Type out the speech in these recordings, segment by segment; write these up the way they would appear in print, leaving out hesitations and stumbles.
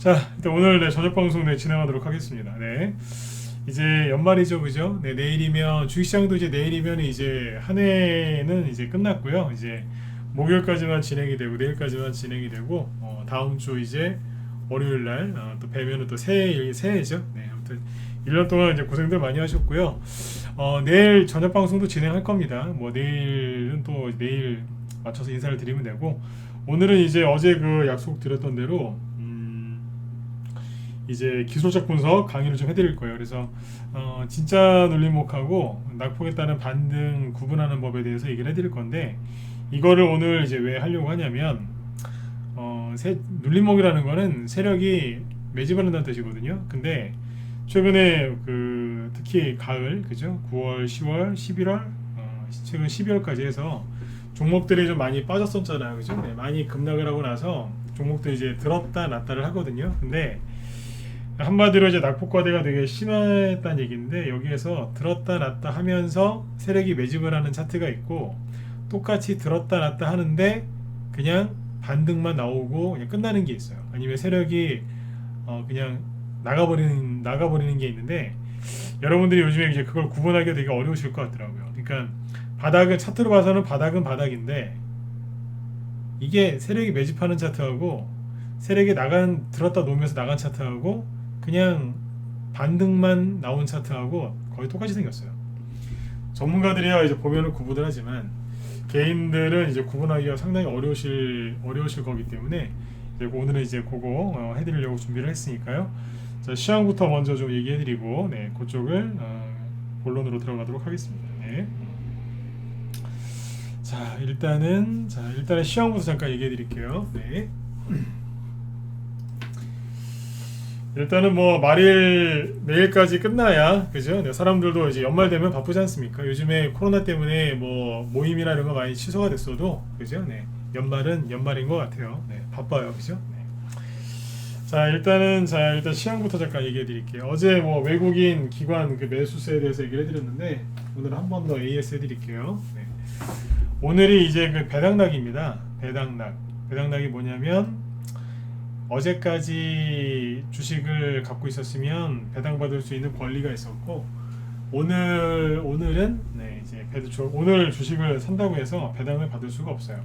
자, 일단 오늘 저녁 방송 진행하도록 하겠습니다. 네. 이제 연말이죠, 그죠? 네, 내일이면 주식시장도 이제 내일이면 이제 한 해는 이제 끝났고요. 이제 목요일까지만 진행이 되고 내일까지만 진행이 되고 다음 주 이제 월요일 날 또 뵈면은 또 새해죠. 네, 아무튼 1년 동안 이제 고생들 많이 하셨고요. 내일 저녁 방송도 진행할 겁니다. 뭐 내일은 또 내일 맞춰서 인사를 드리면 되고 오늘은 이제 어제 그 약속 드렸던 대로 이제 기술적 분석 강의를 좀 해드릴 거예요. 그래서 진짜 눌림목하고 낙폭에 따른 반등 구분하는 법에 대해서 얘기를 해드릴 건데 이거를 오늘 이제 왜 하려고 하냐면 눌림목이라는 거는 세력이 매집하는다는 뜻이거든요. 근데 최근에 그 특히 가을 그죠? 9월, 10월, 11월 최근 12월까지 해서 종목들이 좀 많이 빠졌었잖아요. 그죠? 네, 많이 급락을 하고 나서 종목들이 이제 들었다 놨다를 하거든요. 근데 한마디로 이제 낙폭과대가 되게 심했다는 얘기인데 여기에서 들었다 놨다 하면서 세력이 매집을 하는 차트가 있고 똑같이 들었다 놨다 하는데 그냥 반등만 나오고 그냥 끝나는 게 있어요. 아니면 세력이 그냥 나가버리는 게 있는데 여러분들이 요즘에 이제 그걸 구분하기가 되게 어려우실 것 같더라고요. 그러니까 바닥은 차트로 봐서는 바닥은 바닥인데 이게 세력이 매집하는 차트하고 세력이 들었다 놓으면서 나간 차트하고 그냥 반등만 나온 차트하고 거의 똑같이 생겼어요. 전문가들이야 이제 보면은 구분을 하지만 개인들은 이제 구분하기가 상당히 어려우실 거기 때문에 이제 오늘은 이제 그거 해드리려고 준비를 했으니까요. 자, 시황부터 먼저 좀 얘기해드리고 네, 그쪽을 본론으로 들어가도록 하겠습니다. 네. 일단은 시황부터 잠깐 얘기해드릴게요. 네. 일단은 뭐 말일 내일까지 끝나야 그죠? 네, 사람들도 이제 연말 되면 바쁘지 않습니까? 요즘에 코로나 때문에 뭐 모임이나 이런 거 많이 취소가 됐어도 그죠? 네, 연말은 연말인 것 같아요. 네, 바빠요, 그죠? 네. 일단 시황부터 잠깐 얘기해 드릴게요. 어제 뭐 외국인 기관 그 매수세에 대해서 얘기를 해드렸는데 오늘 한 번 더 AS 해드릴게요. 네. 오늘이 이제 그 배당락입니다. 배당락이 뭐냐면 어제까지 주식을 갖고 있었으면 배당받을 수 있는 권리가 있었고 오늘은 네, 이제 오늘 주식을 산다고 해서 배당을 받을 수가 없어요.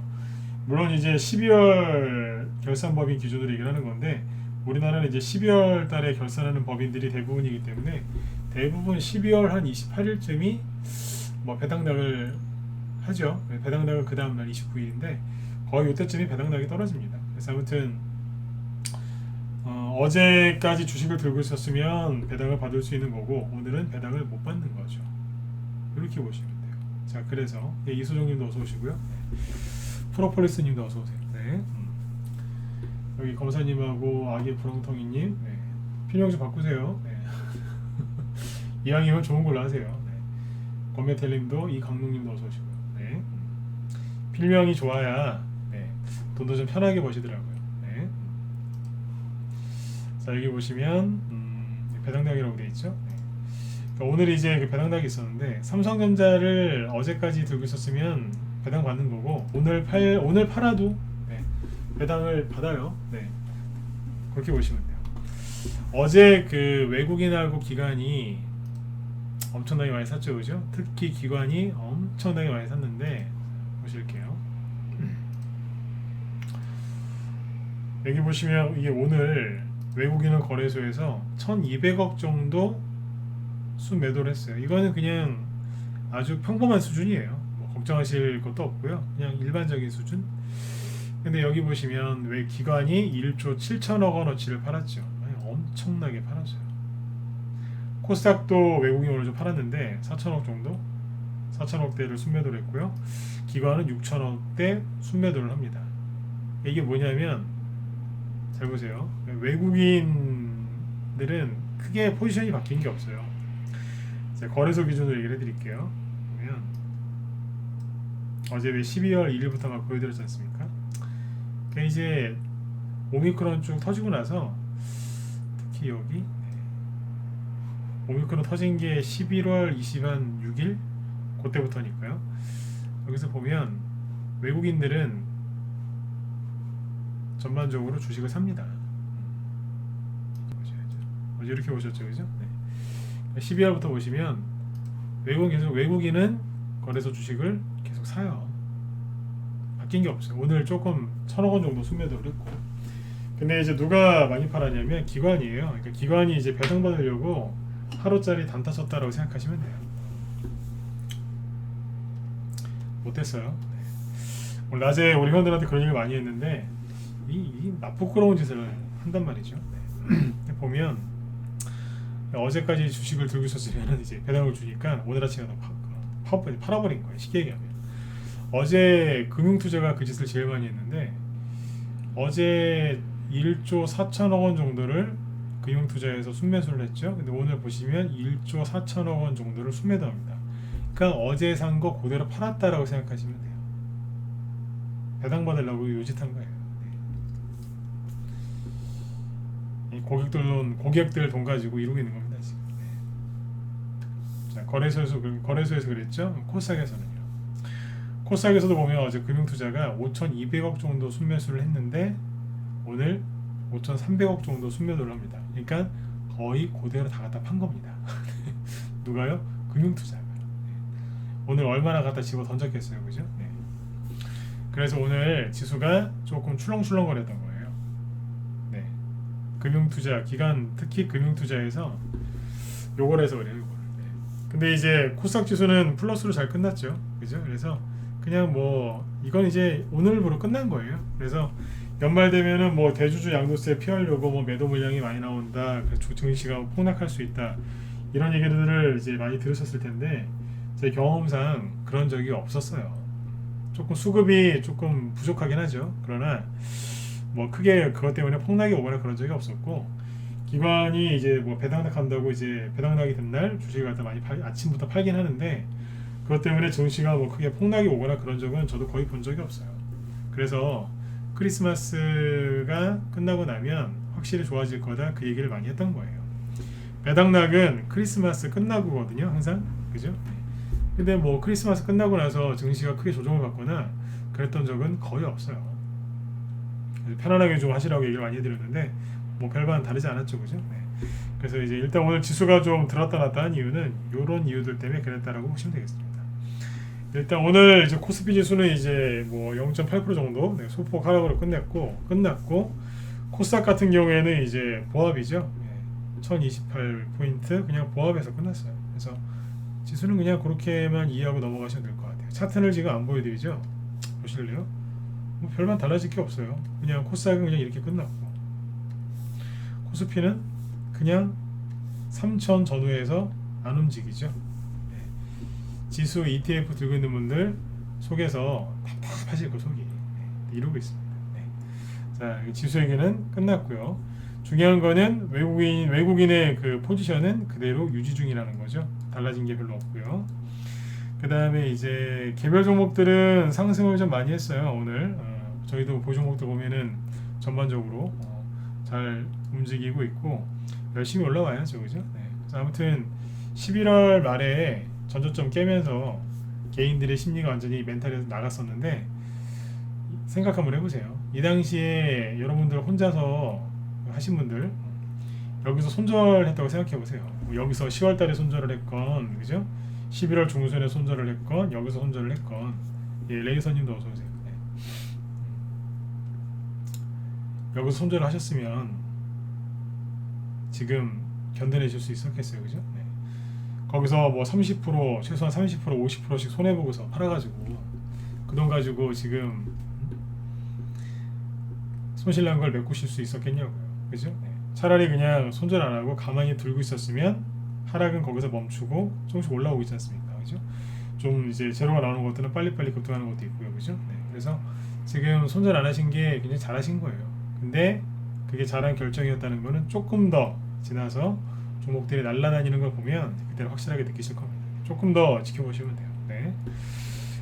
물론 이제 12월 결산법인 기준으로 얘기를 하는 건데 우리나라는 이제 12월 달에 결산하는 법인들이 대부분이기 때문에 대부분 12월 한 28일쯤이 뭐 배당락을 하죠. 배당락은 그 다음 날 29일인데 거의 이때쯤이 배당락이 떨어집니다. 그래서 아무튼 어제까지 주식을 들고 있었으면 배당을 받을 수 있는 거고 오늘은 배당을 못 받는 거죠. 이렇게 보시면 돼요. 자, 그래서 이소정님도 어서 오시고요. 네. 프로폴리스님도 어서 오세요. 네. 여기 검사님하고 아기 부렁텅이님, 네. 필명 좀 바꾸세요. 네. 이왕이면 좋은 걸로 하세요. 네. 권메텔님도 이강릉님도 어서 오시고요. 네. 필명이 좋아야 네. 돈도 좀 편하게 버시더라고요. 네. 자, 여기 보시면 배당락이라고 되어 있죠. 네. 그러니까 오늘 이제 그 배당락이 있었는데 삼성전자를 어제까지 들고 있었으면 배당 받는 거고 오늘 팔아도 네, 배당을 받아요. 네. 그렇게 보시면 돼요. 어제 그 외국인하고 기관이 엄청나게 많이 샀죠, 그죠? 특히 기관이 엄청나게 많이 샀는데 보실게요. 여기 보시면 이게 오늘 외국인은 거래소에서 1200억 정도 순매도를 했어요. 이거는 그냥 아주 평범한 수준이에요. 뭐 걱정하실 것도 없고요. 그냥 일반적인 수준. 근데 여기 보시면 왜 기관이 1조 7천억 원어치를 팔았죠. 엄청나게 팔았어요. 코스닥도 외국인 오늘 좀 팔았는데 4천억 정도, 4천억대를 순매도를 했고요. 기관은 6천억대 순매도를 합니다. 이게 뭐냐면 잘 보세요. 외국인들은 크게 포지션이 바뀐 게 없어요. 거래소 기준으로 얘기를 해드릴게요. 보면 어제 왜 12월 1일부터 막 보여드렸지 않습니까? 그러니까 이제 오미크론 쭉 터지고 나서 특히 여기 오미크론 터진 게 11월 26일 그때부터니까요. 여기서 보면 외국인들은 전반적으로 주식을 삽니다. 이렇게 보셨죠, 그죠? 네. 12월부터 보시면 외국인은 거래소 주식을 계속 사요. 바뀐 게 없어요. 오늘 조금 1,000억 원 정도 순매도를 했고, 근데 이제 누가 많이 팔았냐면 기관이에요. 그러니까 기관이 이제 배당 받으려고 하루짜리 단타 쳤다라고 생각하시면 돼요. 못했어요. 네. 오늘 낮에 우리 회원들한테 그런 얘기를 많이 했는데 이 나쁘끄러운 짓을 한단 말이죠. 네. 보면 어제까지 주식을 들고 있었으면 이제 배당을 주니까 오늘 아침에 팔아버린 거예요. 쉽게 얘기하면. 어제 금융투자가 그 짓을 제일 많이 했는데 어제 1조 4천억 원 정도를 금융투자에서 순매수를 했죠. 근데 오늘 보시면 1조 4천억 원 정도를 순매도합니다. 그러니까 어제 산 거 그대로 팔았다라고 생각하시면 돼요. 배당 받으려고 요짓한 거예요. 네. 이 고객들 돈 가지고 이러고 있는 겁니다 지금. 네. 자, 거래소에서 그랬죠. 코스닥에서는요. 코스닥에서도 보면 어제 금융투자가 5,200억 정도 순매수를 했는데 오늘 5,300억 정도 순매도를 합니다. 그러니까 거의 그대로 다 갖다 판 겁니다. 누가요? 금융투자가. 오늘 얼마나 갖다 집어 던졌겠어요, 그죠? 네. 그래서 오늘 지수가 조금 출렁출렁거렸던 거예요. 네. 금융투자 기관, 특히 금융투자에서 요걸 해서 그래요, 요걸. 네. 근데 이제 코스닥 지수는 플러스로 잘 끝났죠, 그죠? 그래서 그냥 뭐 이건 이제 오늘부로 끝난 거예요. 그래서 연말 되면은 뭐 대주주 양도세 피하려고 뭐 매도 물량이 많이 나온다, 그래서 증시가 폭락할 수 있다, 이런 얘기들을 이제 많이 들으셨을 텐데 제 경험상 그런 적이 없었어요. 조금 수급이 조금 부족하긴 하죠. 그러나 뭐 크게 그것 때문에 폭락이 오거나 그런 적이 없었고, 기관이 이제 뭐 배당락 한다고 이제 배당락이 된 날 주식을 갖다 많이 아침부터 팔긴 하는데 그것 때문에 증시가 뭐 크게 폭락이 오거나 그런 적은 저도 거의 본 적이 없어요. 그래서 크리스마스가 끝나고 나면 확실히 좋아질 거다, 그 얘기를 많이 했던 거예요. 배당락은 크리스마스 끝나고거든요, 항상. 그죠? 근데 뭐 크리스마스 끝나고 나서 증시가 크게 조정을 받거나 그랬던 적은 거의 없어요. 편안하게 좀 하시라고 얘기를 많이 해드렸는데 뭐 별반 다르지 않았죠, 그죠? 네. 그래서 이제 일단 오늘 지수가 좀 들었다 놨다 한 이유는 이런 이유들 때문에 그랬다라고 보시면 되겠습니다. 일단 오늘 이제 코스피 지수는 이제 뭐 0.8% 정도 네, 소폭 하락으로 끝났고 코스닥 같은 경우에는 이제 보합이죠. 네, 1028포인트 그냥 보합에서 끝났어요. 그래서 지수는 그냥 그렇게만 이해하고 넘어가시면 될 것 같아요. 차트를 지금 안 보여드리죠? 보실래요? 뭐 별반 달라질 게 없어요. 그냥 코스닥은 그냥 이렇게 끝났고 코스피는 그냥 3000 전후에서 안 움직이죠. 네. 지수 ETF 들고 있는 분들 속에서 답답하실 거 속이. 네. 이러고 있습니다. 네. 자, 지수 얘기는 끝났고요. 중요한 거는 외국인의 그 포지션은 그대로 유지 중이라는 거죠. 달라진 게 별로 없고요. 그 다음에 이제 개별 종목들은 상승을 좀 많이 했어요. 오늘 저희도 보종목들 보면은 전반적으로 잘 움직이고 있고 열심히 올라와야죠, 그죠? 네. 아무튼 11월 말에 전저점 깨면서 개인들의 심리가 완전히 멘탈에서 나갔었는데 생각 한번 해보세요. 이 당시에 여러분들 혼자서 하신 분들 여기서 손절했다고 생각해보세요. 여기서 10월달에 손절을 했건, 그죠? 11월 중순에 손절을 했건, 여기서 손절을 했건. 예, 레이서님도 어서 오세요. 네. 여기서 손절을 하셨으면 지금 견뎌내실 수 있었겠어요, 그죠? 네. 거기서 뭐 30% 최소한 30% 50%씩 손해 보고서 팔아가지고 그 돈 가지고 지금 손실난 걸 메꾸실 수 있었겠냐고요, 그죠? 네. 차라리 그냥 손절 안 하고 가만히 들고 있었으면 하락은 거기서 멈추고 조금씩 올라오고 있지 않습니까? 그죠? 좀 이제 제로가 나오는 것들은 빨리빨리 급등하는 것도 있고요, 그죠? 네. 그래서 지금 손절 안 하신 게 굉장히 잘하신 거예요. 근데 그게 잘한 결정이었다는 거는 조금 더 지나서 종목들이 날아다니는 걸 보면 그때는 확실하게 느끼실 겁니다. 조금 더 지켜보시면 돼요. 네.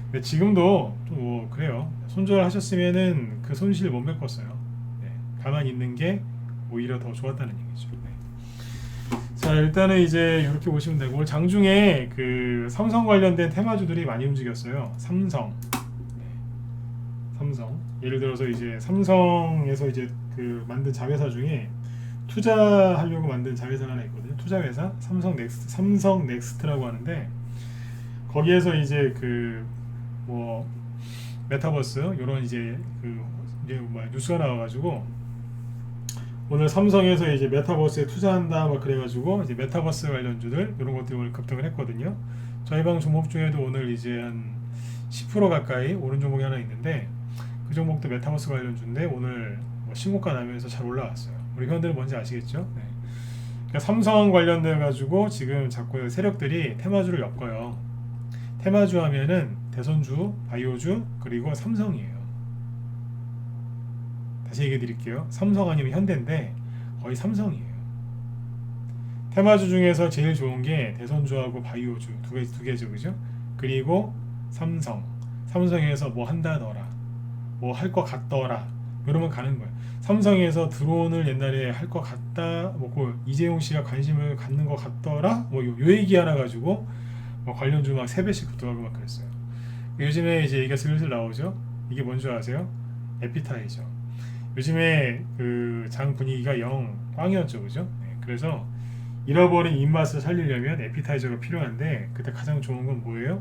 근데 지금도 좀 뭐 그래요. 손절하셨으면은 그 손실 못 메꿨어요. 네. 가만히 있는 게 오히려 더 좋았다는 얘기죠. 네. 자, 일단은 이제 이렇게 보시면 되고 오늘 장중에 그 삼성 관련된 테마주들이 많이 움직였어요. 삼성. 네. 삼성. 예를 들어서 이제 삼성에서 이제 그 만든 자회사 중에 투자하려고 만든 자회사가 하나 있거든요. 투자회사 삼성 넥스트라고 하는데 거기에서 이제 그 뭐 메타버스 이런 이제 그 이제 뭐 뉴스가 나와가지고 오늘 삼성에서 이제 메타버스에 투자한다 막 그래가지고 이제 메타버스 관련주들 이런 것들이 오늘 급등을 했거든요. 저희 방 종목 중에도 오늘 이제 한 10% 가까이 오른 종목이 하나 있는데 그 종목도 메타버스 관련주인데 오늘 뭐 신고가 나면서 잘 올라왔어요. 우리 회원들은 뭔지 아시겠죠? 네. 그러니까 삼성 관련돼 가지고 지금 자꾸 세력들이 테마주를 엮어요. 테마주 하면은 대선주, 바이오주 그리고 삼성이에요. 다시 얘기해 드릴게요. 삼성 아니면 현대인데 거의 삼성이에요. 테마주 중에서 제일 좋은 게 대선주하고 바이오주 두 개죠, 그죠? 그리고 삼성에서 뭐 한다더라, 뭐 할 것 같더라, 이러면 가는 거예요. 삼성에서 드론을 옛날에 할 것 같다, 뭐 이재용 씨가 관심을 갖는 것 같더라, 뭐 요 얘기 하나 가지고 뭐 관련주 막 3배씩 급등하고 막 그랬어요. 요즘에 이제 이게 슬슬 나오죠. 이게 뭔지 아세요? 에피타이저. 요즘에 그 장 분위기가 영 빵이었죠, 그죠? 네, 그래서 잃어버린 입맛을 살리려면 에피타이저가 필요한데 그때 가장 좋은 건 뭐예요?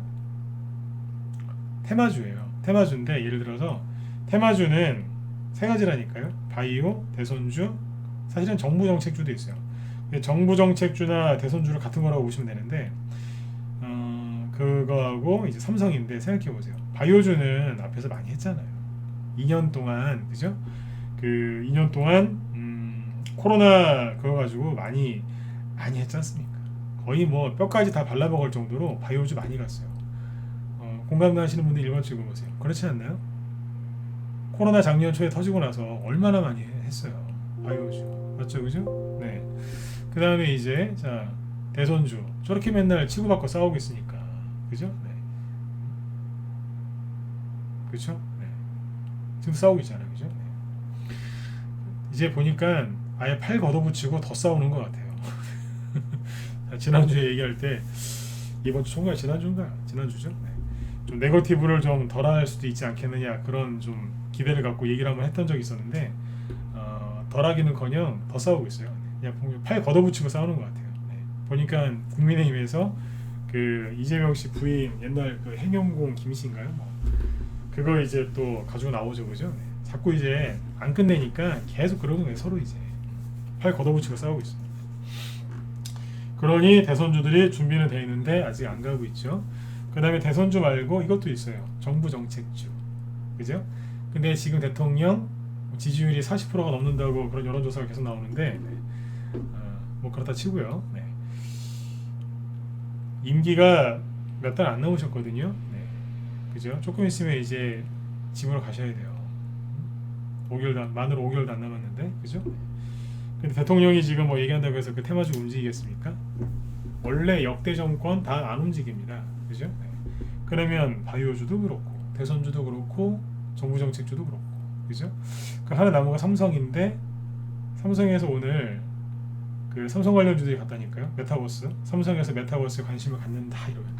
테마주예요. 테마주인데 예를 들어서 테마주는 세 가지라니까요. 바이오, 대선주, 사실은 정부정책주도 있어요. 정부정책주나 대선주를 같은 거라고 보시면 되는데 그거하고 이제 삼성인데 생각해 보세요. 바이오주는 앞에서 많이 했잖아요. 2년 동안 그죠? 그 2년 동안 코로나 그거 가지고 많이 했지 않습니까? 거의 뭐 뼈까지 다 발라먹을 정도로 바이오주 많이 갔어요. 공감 가시는 분들 일반 찍어 보세요. 그렇지 않나요? 코로나 작년 초에 터지고 나서 얼마나 많이 했어요. 바이오주 맞죠, 그죠? 네. 그 다음에 이제 자 대선주 저렇게 맨날 치고받고 싸우고 있으니까 그죠? 네. 그렇죠? 네. 지금 싸우고 있잖아요, 그죠? 네. 이제 보니까 아예 팔 걷어붙이고 더 싸우는 것 같아요. 지난주에 얘기할 때 이번 주 총괄 지난주죠? 네. 좀 네거티브를 좀 덜할 수도 있지 않겠느냐 그런 좀 기대를 갖고 얘기를 한번 했던 적이 있었는데 덜하기는커녕 더 싸우고 있어요. 그냥 팔 걷어붙이고 싸우는 것 같아요. 네. 보니까 국민의힘에서 그 이재명 씨 부인 옛날 그 행영공 김씨인가요? 뭐 그거 이제 또 가지고 나오죠, 그죠? 네. 자꾸 이제 안 끝내니까 계속 그러는 거예요. 서로 이제 팔 걷어붙이고 싸우고 있습니다. 그러니 대선주들이 준비는 돼 있는데 아직 안 가고 있죠. 그 다음에 대선주 말고 이것도 있어요. 정부 정책주, 그죠? 근데 지금 대통령 지지율이 40%가 넘는다고 그런 여론조사가 계속 나오는데 네. 뭐 그렇다 치고요. 네. 임기가 몇 달 안 남으셨거든요. 네. 그죠? 조금 있으면 이제 집으로 가셔야 돼요. 만으로 5개월도 안 남았는데, 그죠? 근데 대통령이 지금 뭐 얘기한다고 해서 그 테마주 움직이겠습니까? 원래 역대 정권 다 안 움직입니다. 그죠? 네. 그러면 바이오주도 그렇고 대선주도 그렇고 정부정책주도 그렇고 그죠? 그 하나 남은 거 삼성인데 삼성에서 오늘 그 삼성 관련주들이 갔다니까요. 메타버스. 삼성에서 메타버스에 관심을 갖는다 이러면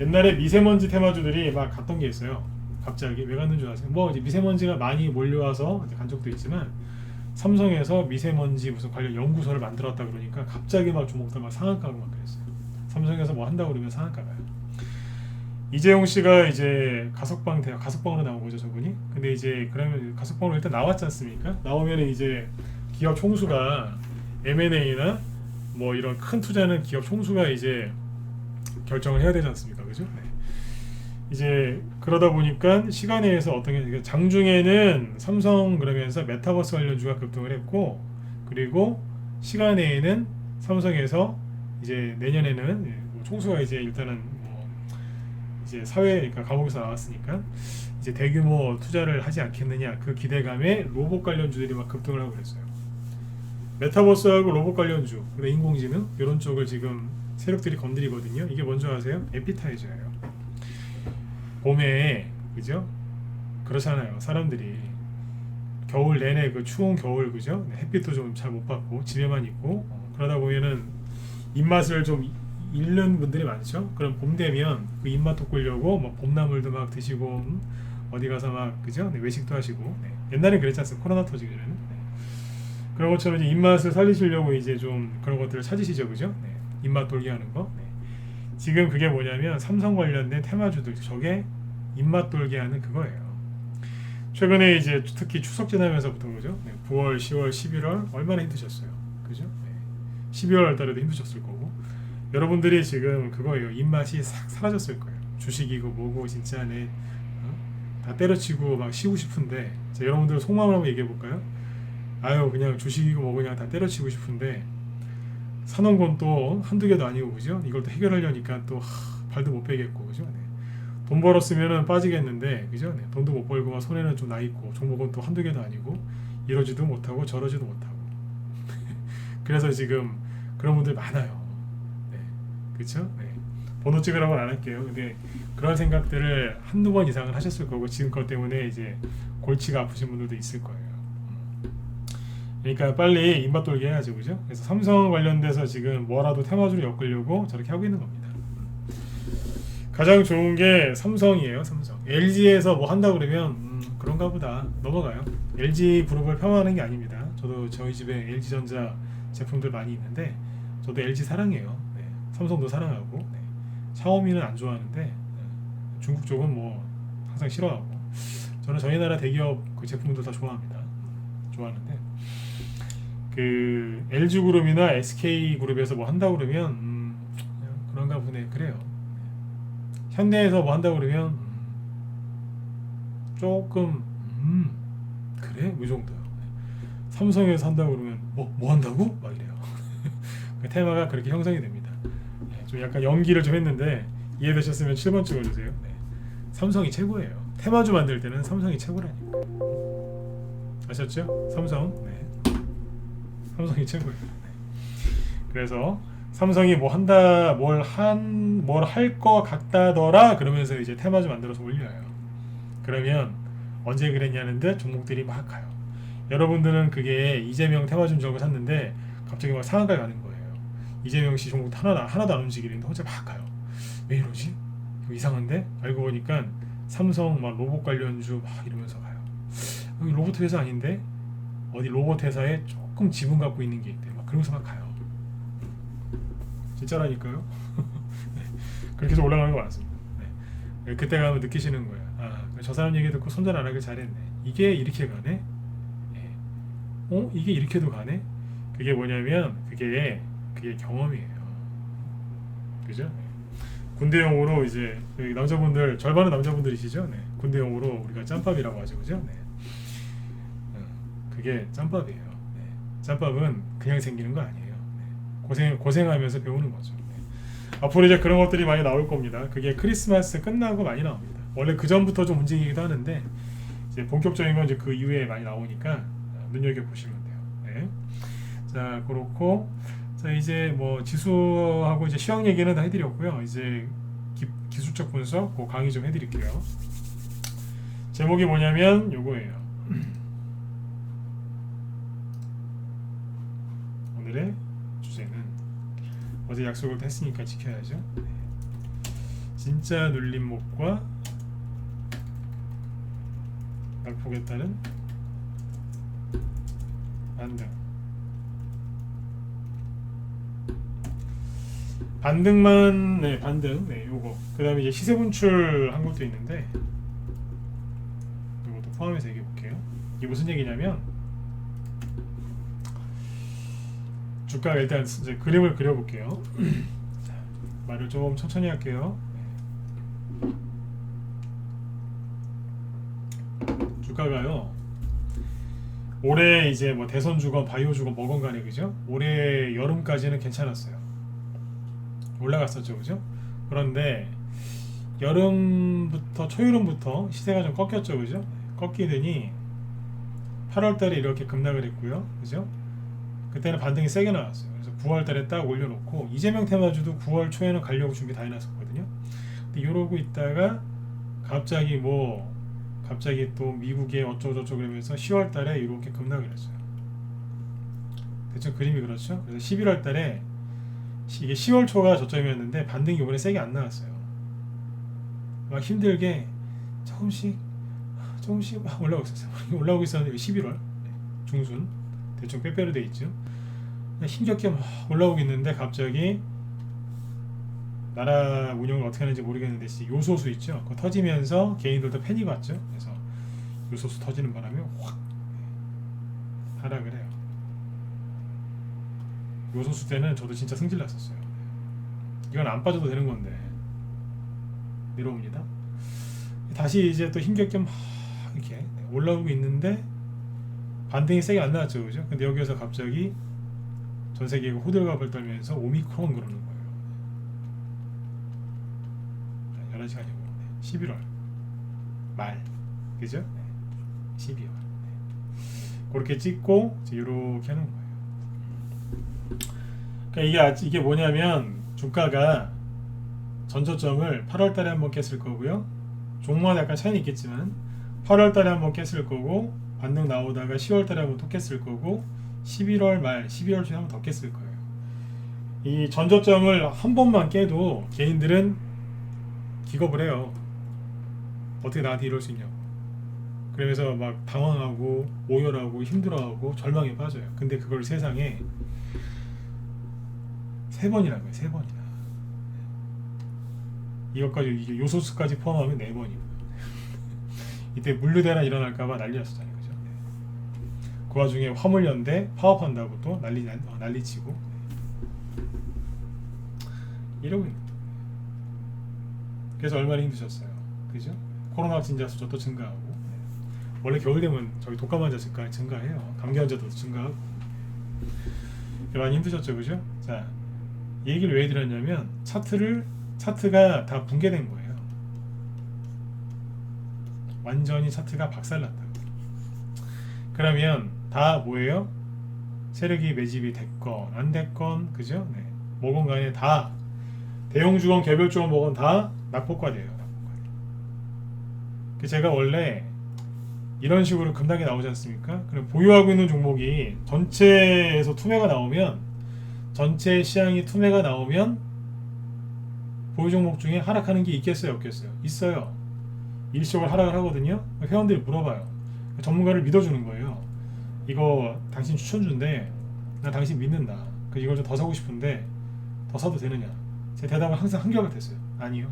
옛날에 미세먼지 테마주들이 막 갔던 게 있어요. 갑자기 왜 갔는 줄 아세요? 뭐 이제 미세먼지가 많이 몰려와서 이제 간 적도 있지만 삼성에서 미세먼지 무슨 관련 연구소를 만들었다 그러니까 갑자기 막 주목들 막 상한가고 막 그랬어요. 삼성에서 뭐 한다고 그러면 상한가 가요. 이재용 씨가 이제 가석방으로 나온 거죠, 저분이. 근데 이제 그러면 가석방으로 일단 나왔지 않습니까? 나오면 이제 기업 총수가 M&A나 뭐 이런 큰 투자는 기업 총수가 이제 결정을 해야 되지 않습니까, 그죠? 네. 이제 그러다 보니까 시간에서 어떤 게 장중에는 삼성 그러면서 메타버스 관련주가 급등을 했고 그리고 시간에는 삼성에서 이제 내년에는 총수가 이제 일단은 뭐 이제 사회 그러니까 감옥에서 나왔으니까 이제 대규모 투자를 하지 않겠느냐 그 기대감에 로봇 관련주들이 막 급등을 하고 그랬어요. 메타버스하고 로봇 관련주, 그다음 인공지능 이런 쪽을 지금 세력들이 건드리거든요. 이게 뭔지 아세요? 에피타이저예요. 봄에 그죠? 그렇잖아요. 사람들이 겨울 내내 그 추운 겨울 그죠? 햇빛도 좀 잘 못 받고 집에만 있고 그러다 보면은 입맛을 좀 잃는 분들이 많죠. 그럼 봄 되면 그 입맛 돋구려고 뭐 봄나물도 막 드시고 어디 가서 막 그죠? 네, 외식도 하시고 네. 옛날엔 그랬지 않습니까? 코로나 터지기 전에는. 네. 그런 것처럼 이제 입맛을 살리시려고 이제 좀 그런 것들을 찾으시죠, 그죠? 네. 입맛 돌게 하는 거. 네. 지금 그게 뭐냐면 삼성 관련된 테마주들 저게 입맛 돌게 하는 그거예요. 최근에 이제 특히 추석 지나면서부터 그죠? 네. 9월, 10월, 11월 얼마나 힘드셨어요, 그죠? 네. 12월 달에도 힘드셨을 거고 여러분들이 지금 그거예요. 입맛이 싹 사라졌을 거예요. 주식이고 뭐고 진짜 다 때려치고 막 쉬고 싶은데 자, 여러분들 속마음을 한번 얘기해 볼까요? 아유 그냥 주식이고 뭐 그냥 다 때려치고 싶은데 사놓은 건 또 한두 개도 아니고 그죠? 이걸 또 해결하려니까 또 발도 못 빼겠고 그죠? 네. 돈 벌었으면은 빠지겠는데 그죠? 네. 돈도 못 벌고 막 손에는 좀 나 있고 종목은 또 한두 개도 아니고 이러지도 못하고 저러지도 못하고 그래서 지금 그런 분들 많아요. 네. 그렇죠? 네. 번호 찍으라고는 안 할게요. 근데 그런 생각들을 한두 번 이상은 하셨을 거고 지금 것 때문에 이제 골치가 아프신 분들도 있을 거예요. 그러니까 빨리 입맛 돌게 해야죠, 그죠? 그래서 삼성 관련돼서 지금 뭐라도 테마주를 엮으려고 저렇게 하고 있는 겁니다. 가장 좋은 게 삼성이에요, 삼성. LG에서 뭐 한다 그러면 그런가 보다 넘어가요. LG 그룹을 폄하하는 게 아닙니다. 저도 저희 집에 LG전자 제품들 많이 있는데 저도 LG 사랑해요. 네. 삼성도 사랑하고 네. 샤오미는 안 좋아하는데 네. 중국 쪽은 뭐 항상 싫어하고 저는 저희 나라 대기업 그 제품들 다 좋아합니다. 좋아하는데 그 LG 그룹이나 SK 그룹에서 뭐 한다 그러면 그런가 보네. 그래요. 현대에서 뭐 한다 그러면 조금 그래? 이 정도요. 삼성에서 한다 그러면 뭐 한다고? 막 이래요. 그 테마가 그렇게 형성이 됩니다. 좀 약간 연기를 좀 했는데 이해되셨으면 7번 찍어주세요. 네. 삼성이 최고예요. 테마주 만들 때는 삼성이 최고라니까. 아셨죠? 삼성. 네. 삼성이 최고예요. 네. 그래서 삼성이 뭐 한다, 뭘 할 거 같다더라 그러면서 이제 테마주 만들어서 올려요. 그러면 언제 그랬냐는 듯 종목들이 막 가요. 여러분들은 그게 이재명 테마주 저거 샀는데 갑자기 막 상한가에 가는 거예요. 이재명 씨 종목 하나도 안 움직이는데 혼자 막 가요. 왜 이러지? 이거 이상한데? 알고 보니까 삼성 막 로봇 관련주 막 이러면서 가요. 여기 로봇 회사 아닌데? 어디 로봇 회사에 조금 지분 갖고 있는 게 있대. 막 그러면서 막 가요. 진짜라니까요. 네. 그렇게 해서 올라가는 거 많습니다. 네. 그때 가면 느끼시는 거예요. 아, 저 사람 얘기 듣고 손절 안 하길 잘했네. 이게 이렇게 가네? 네. 이게 이렇게도 가네? 그게 뭐냐면 그게 경험이에요. 그죠? 네. 군대용으로 이제 남자분들 절반은 남자분들이시죠? 네. 군대용으로 우리가 짬밥이라고 하죠, 그죠? 네. 그게 짬밥이에요. 네. 짬밥은 그냥 생기는 거 아니에요. 고생하면서 배우는 거죠. 네. 앞으로 이제 그런 것들이 많이 나올 겁니다. 그게 크리스마스 끝나고 많이 나옵니다. 원래 그 전부터 좀 움직이기도 하는데 이제 본격적인 건 이제 그 이후에 많이 나오니까 눈여겨 보시면 돼요. 네. 자, 그렇고 자 이제 뭐 지수하고 이제 시황 얘기는 다 해드렸고요. 이제 기술적 분석 그 강의 좀 해드릴게요. 제목이 뭐냐면 요거예요. 오늘의 주제는 어제 약속을 했으니까 지켜야죠. 네. 진짜 눌림목과 낙폭에 따른 반등만 네 반등 네 요거 그 다음에 이제 시세 분출 한 것도 있는데 이것도 포함해서 얘기해 볼게요. 이게 무슨 얘기냐면 주가 일단 이제 그림을 그려볼게요. 말을 좀 천천히 할게요. 주가가요. 올해 이제 뭐 대선 주건 바이오 주건 뭐건 간에 그죠? 올해 여름까지는 괜찮았어요. 올라갔었죠, 그죠? 그런데 여름부터 초여름부터 시세가 좀 꺾였죠, 그죠? 꺾이더니 8월달에 이렇게 급락을 했고요, 그죠? 그때는 반등이 세게 나왔어요. 그래서 9월달에 딱 올려놓고 이재명 테마주도 9월 초에는 가려고 준비 다 해놨었거든요. 근데 이러고 있다가 갑자기 또 미국에 어쩌고저쩌고 그러면서 10월달에 이렇게 급락을 했어요. 대충 그림이 그렇죠. 그래서 11월달에 이게 10월 초가 저점이었는데 반등이 이번에 세게 안 나왔어요. 막 힘들게 조금씩 막 올라오고 있었어요. 올라오고 있었는데 11월 중순 대충 빼빼로 돼 있죠. 힘겹게 막 올라오고 있는데 갑자기 나라 운영을 어떻게 하는지 모르겠는데 요소수 있죠. 그거 터지면서 개인들도 패닉 왔죠. 그래서 요소수 터지는 바람에 확 하락을 해요. 요소수 때는 저도 진짜 승질 났었어요. 이건 안 빠져도 되는 건데 내려옵니다. 다시 이제 또 힘겹게 막 이렇게 올라오고 있는데 반등이 세게 안 나왔죠, 그죠? 근데 여기서 갑자기 전 세계가 호들갑을 떨면서 오미크론 그러는 거예요. 11시간이고 11월 말, 그죠? 12월 그렇게 찍고 이렇게 하는 거예요. 그러니까 이게 뭐냐면 주가가 전저점을 8월달에 한번 깼을 거고요. 종목마다 약간 차이는 있겠지만 8월달에 한번 깼을 거고 반등 나오다가 10월달에 한번 또 깼을 거고 11월 말 12월 초에 한번 더 깼을 거예요. 이 전저점을 한 번만 깨도 개인들은 기겁을 해요. 어떻게 나한테 이럴 수 있냐고. 그러면서 막 당황하고 오열하고 힘들어하고 절망에 빠져요. 근데 그걸 세상에 3번이라는 거예요. 3번이나. 이것까지 이게 요소수까지 포함하면 4번이고. 이때 물류대란 일어날까봐 난리 났었잖아요. 그죠? 그 와중에 화물연대 파업한다고 또 난리치고 이러고 있는 거예요. 그래서 얼마나 힘드셨어요. 그죠? 코로나 확진자 수도 또 증가하고 원래 겨울 되면 저기 독감 환자 증가해요. 감기 환자도 증가하고 많이 힘드셨죠. 그죠? 자, 이 얘기를 왜 드렸냐면 차트가 다 붕괴된 거예요. 완전히 차트가 박살났다고. 그러면 다 뭐예요? 세력이 매집이 됐건 안 됐건, 그죠? 네. 뭐건 간에 다 대형주건 개별주건 뭐건 다 낙폭과돼요. 낙폭과. 제가 원래 이런 식으로 급락이 나오지 않습니까? 그럼 보유하고 있는 종목이 전체에서 투매가 나오면, 전체 시장이 투매가 나오면 보유 종목 중에 하락하는 게 있겠어요, 없겠어요? 있어요. 일시적으로 하락을 하거든요. 회원들이 물어봐요. 전문가를 믿어주는 거예요. 이거 당신 추천주인데 나 당신 믿는다. 이걸 좀 더 사고 싶은데 더 사도 되느냐? 제 대답은 항상 한결같았어요. 아니요,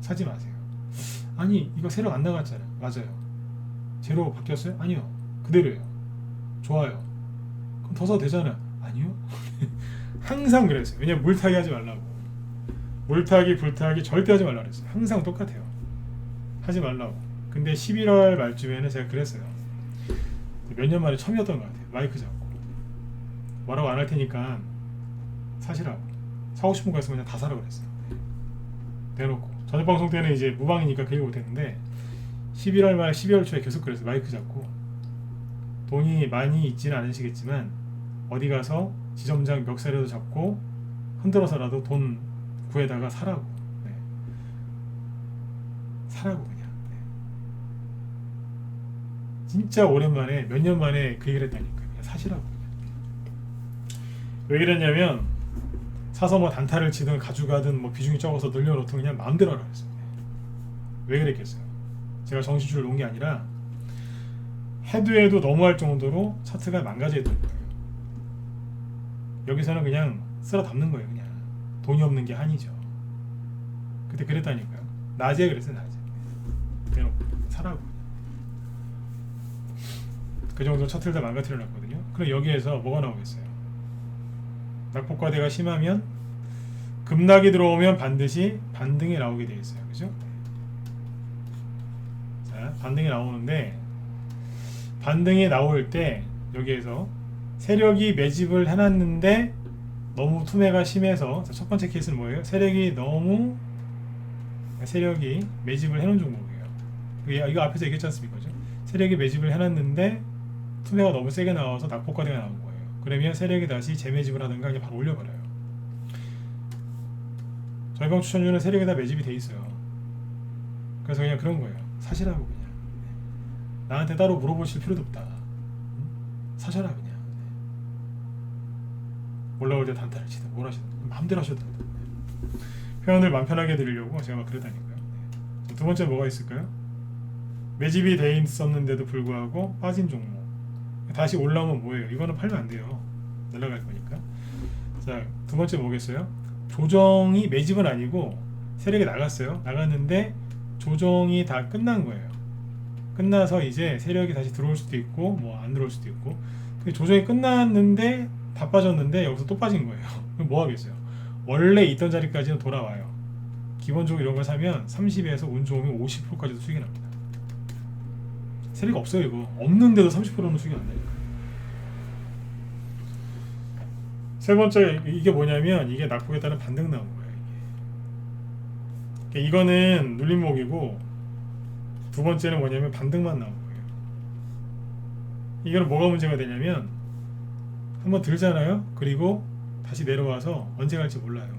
사지 마세요. 아니, 이거 세력 안 나갔잖아요. 맞아요. 제로 바뀌었어요? 아니요, 그대로예요. 좋아요. 그럼 더 사도 되잖아요. 아니요. 항상 그랬어요. 왜냐면 물타기 하지 말라고. 물타기 불타기 절대 하지 말라고 그랬어요. 항상 똑같아요. 하지 말라고. 근데 11월 말쯤에는 제가 그랬어요. 몇 년 만에 처음이었던 것 같아요. 마이크 잡고 뭐라고 안 할 테니까 사시라고. 사고 싶은 거 있으면 그냥 다 사라고 그랬어요. 대놓고. 저녁 방송 때는 이제 무방이니까 그 얘기 못했는데 11월 말 12월 초에 계속 그랬어요. 마이크 잡고. 돈이 많이 있지는 않으시겠지만 어디 가서 지점장 멱살이라도 잡고 흔들어서라도 돈 구해다가 사라고. 네. 사라고 그냥. 네. 진짜 오랜만에 몇 년 만에 그 얘기를 했다니까요. 그냥 사시라고. 왜 그랬냐면 사서 뭐 단타를 치든 가져가든 뭐 비중이 적어서 늘려놓든 그냥 마음대로 하라고 했어요. 왜 그랬겠어요? 제가 정신줄을 놓은 게 아니라 해도 너무할 정도로 차트가 망가져 있던 거예요. 여기서는 그냥 쓸어 담는 거예요. 그냥 돈이 없는 게 한이죠. 그때 그랬다니까요. 낮에 그랬어요. 낮에. 그냥 사라고. 그 정도로 차트를 다 망가뜨려 놨거든요. 그럼 여기에서 뭐가 나오겠어요? 낙폭과대가 심하면 급락이 들어오면 반드시 반등이 나오게 되어 있어요. 그죠? 자, 반등이 나오는데 반등이 나올 때 여기에서 세력이 매집을 해놨는데 너무 투매가 심해서, 첫 번째 케이스는 뭐예요? 세력이 매집을 해놓은 종목이에요. 이거 앞에서 얘기했지 않습니까? 세력이 매집을 해놨는데 투매가 너무 세게 나와서 낙폭과대가 나온 거예요. 그러면 세력이 다시 재매집을 하든가 그냥 바로 올려버려요. 저희 방 추천주는 세력이 다 매집이 돼 있어요. 그래서 그냥 그런 거예요. 사시라고 그냥. 나한테 따로 물어보실 필요도 없다. 사셔라 그냥. 올라올 때 단타를 치든 뭘 하시든 마음대로 하셔도 된다. 회원들 마음 편하게 드리려고 제가 막 그랬다니까요. 두 번째 뭐가 있을까요? 매집이 돼 있었는데도 불구하고 빠진 종목. 다시 올라오면 뭐예요? 이거는 팔면 안 돼요. 날아갈 거니까. 자, 두 번째 뭐겠어요? 조정이 매집은 아니고 세력이 나갔어요. 나갔는데 조정이 다 끝난 거예요. 끝나서 이제 세력이 다시 들어올 수도 있고 뭐 안 들어올 수도 있고. 근데 조정이 끝났는데 다 빠졌는데 여기서 또 빠진 거예요. 그럼 뭐 하겠어요? 원래 있던 자리까지는 돌아와요. 기본적으로 이런 걸 사면 30에서 운 좋으면 50%까지도 수익이 납니다. 세력이 없어요. 이거 없는데도 30%는 수익이 안 나니까. 세 번째 이게 뭐냐면 이게 낙폭에 따른 반등 나온 거예요. 이게. 이거는 눌림목이고 두 번째는 뭐냐면 반등만 나온 거예요. 이거는 뭐가 문제가 되냐면 한번 들잖아요. 그리고 다시 내려와서 언제 갈지 몰라요.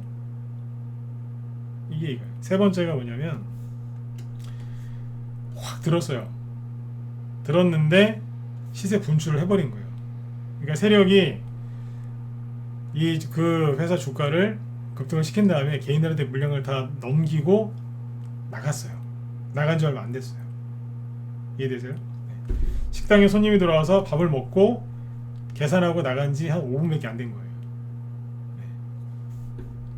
이게 이거예요. 세 번째가 뭐냐면 확 들었어요. 들었는데 시세 분출을 해버린 거예요. 그러니까 세력이 그 회사 주가를 급등을 시킨 다음에 개인들한테 물량을 다 넘기고 나갔어요. 나간 지 얼마 안 됐어요. 이해되세요? 네. 식당에 손님이 들어와서 밥을 먹고 계산하고 나간 지 한 5분밖에 안 된 거예요. 네.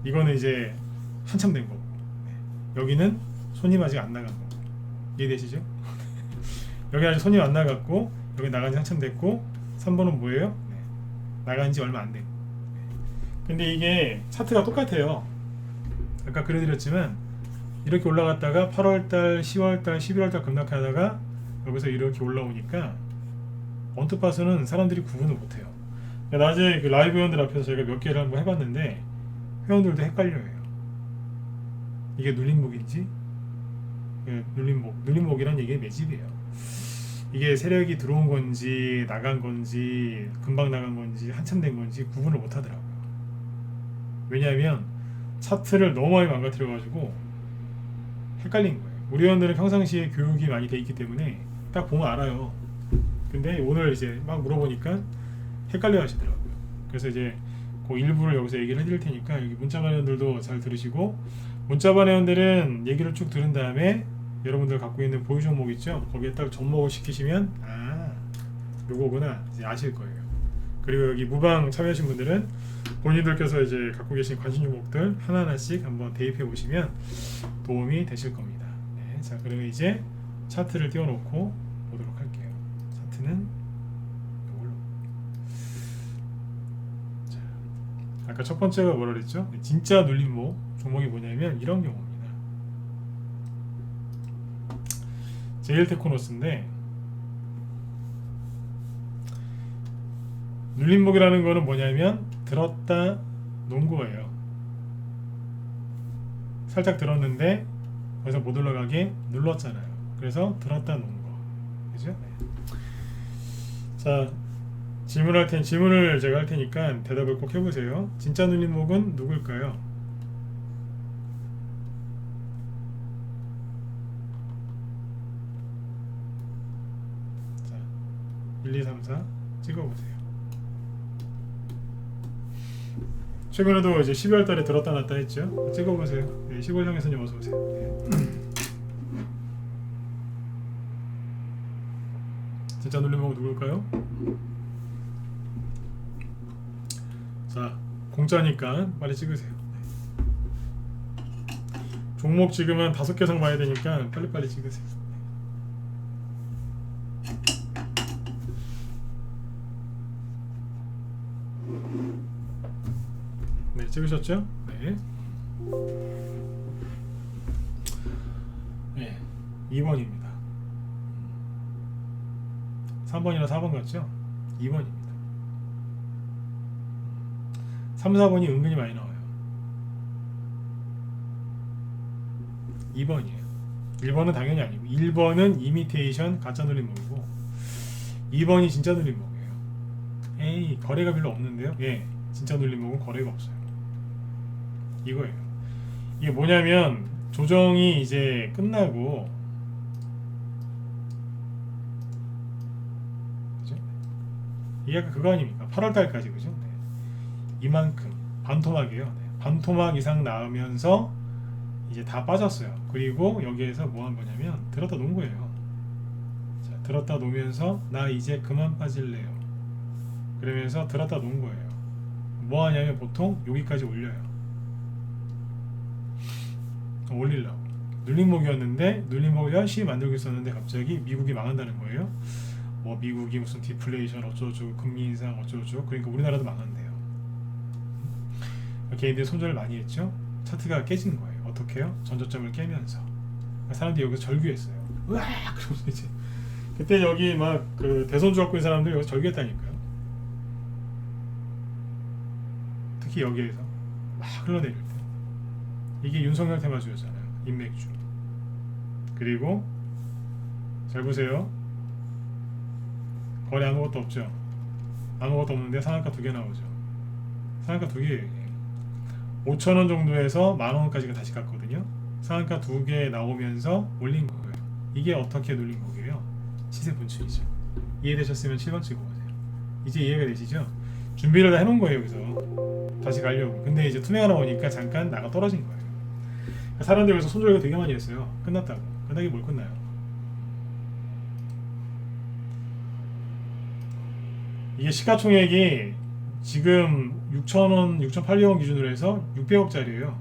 이거는 이제 한참 된 거고. 네. 여기는 손님 아직 안 나간 거고. 이해되시죠? 여기 아직 손님 안 나갔고 여기 나간 지 한참 됐고 3번은 뭐예요? 네. 나간 지 얼마 안 된. 근데 이게 차트가 똑같아요. 아까 그려드렸지만 이렇게 올라갔다가 8월달, 10월달, 11월달 급락하다가 여기서 이렇게 올라오니까 언뜻봐서는 사람들이 구분을 못해요. 낮에 그 라이브 회원들 앞에서 저희가 몇 개를 한번 해봤는데 회원들도 헷갈려해요. 이게 눌림목인지 눌림목이란 얘기의 매집이에요. 이게 세력이 들어온 건지 나간 건지 금방 나간 건지 한참 된 건지 구분을 못 하더라고요. 왜냐하면 차트를 너무 많이 망가뜨려가지고 헷갈린 거예요. 우리 회원들은 평상시에 교육이 많이 돼 있기 때문에 딱 보면 알아요. 근데 오늘 이제 막 물어보니까 헷갈려 하시더라고요. 그래서 이제 그 일부를 여기서 얘기를 해드릴 테니까 여기 문자반 회원들도 잘 들으시고, 문자반 회원들은 얘기를 쭉 들은 다음에 여러분들 갖고 있는 보유 종목 있죠? 거기에 딱 접목을 시키시면 요거구나 이제 아실 거예요. 그리고 여기 무방 참여하신 분들은 본인들께서 이제 갖고 계신 관심 종목들 하나하나씩 한번 대입해 보시면 도움이 되실 겁니다. 네, 자, 그러면 이제 차트를 띄워놓고 보도록 할게요. 차트는 이걸로. 자, 아까 첫 번째가 뭐라 그랬죠? 진짜 눌림목 종목이 뭐냐면 이런 경우입니다. 제일테크노스인데, 눌림목이라는 거는 뭐냐면 들었다 놓은 거예요. 살짝 들었는데 거기서 못 올라가게 눌렀잖아요. 그래서 들었다 놓은 거, 그죠? 네. 자, 질문을 제가 할 테니까 대답을 꼭 해보세요. 진짜 눌림목은 누굴까요? 자, 1, 2, 3, 4 찍어보세요. 최근에도 이제 12월 달에 들었다 놨다 했죠. 찍어보세요. 네, 시골형에서님 어서오세요. 네. 진짜 눌림목은 누굴까요? 자, 공짜니까 빨리 찍으세요. 종목 지금 한 5개 상 봐야 되니까 빨리빨리 찍으세요. 네, 찍으셨죠? 네. 네, 2번입니다. 3번이나 4번 같죠? 2번입니다. 3, 4번이 은근히 많이 나와요. 2번이에요. 1번은 당연히 아니고, 1번은 이미테이션 가짜 눌림목이고 2번이 진짜 눌림목이에요. 에이, 거래가 별로 없는데요? 예, 진짜 눌림목은 거래가 없어요. 이거예요. 이게 뭐냐면 조정이 이제 끝나고, 그죠? 이게 약간 그거 아닙니까? 8월달까지, 그죠? 네. 이만큼 반토막이에요. 네. 반토막 이상 나오면서 이제 다 빠졌어요. 그리고 여기에서 뭐 한 거냐면 들었다 놓은 거예요. 자, 들었다 놓으면서 나 이제 그만 빠질래요. 그러면서 들었다 놓은 거예요. 뭐 하냐면 보통 여기까지 올려요. 올리려고. 눌림목이었는데 눌림목을 열심히 만들고 있었는데 갑자기 미국이 망한다는 거예요. 뭐 미국이 무슨 디플레이션 어쩌고저쩌고 금리 인상 어쩌고저쩌고 그러니까 우리나라도 망한대요. 개인들이 손절을 많이 했죠. 차트가 깨진 거예요. 어떻게 해요? 전저점을 깨면서 사람들이 여기서 절규했어요. 으악! 그러면서 이제 그때 여기 막 그 대선주 갖고 있는 사람들이 여기서 절규했다니까요. 특히 여기에서 막 흘러내릴 때 이게 윤석열 테마주였잖아요. 인맥주. 그리고 잘 보세요. 거래 아무것도 없죠. 아무것도 없는데 상한가 2개 나오죠. 상한가 2개 5,000원 정도에서 10,000원까지가 다시 갔거든요. 상한가 2개 나오면서 올린 거예요. 이게 어떻게 눌린 거예요? 시세 분출이죠. 이해되셨으면 7번 찍어보세요. 이제 이해가 되시죠? 준비를 다 해놓은 거예요. 여기서 다시 가려고. 근데 이제 투매가 나오니까 잠깐 나가 떨어진 거예요. 사람들 여기서 손절가 되게 많이 했어요. 끝났다고. 끝나기 뭘 끝나요? 이게 시가총액이 지금 6,000원, 6,800원 기준으로 해서 600억짜리예요.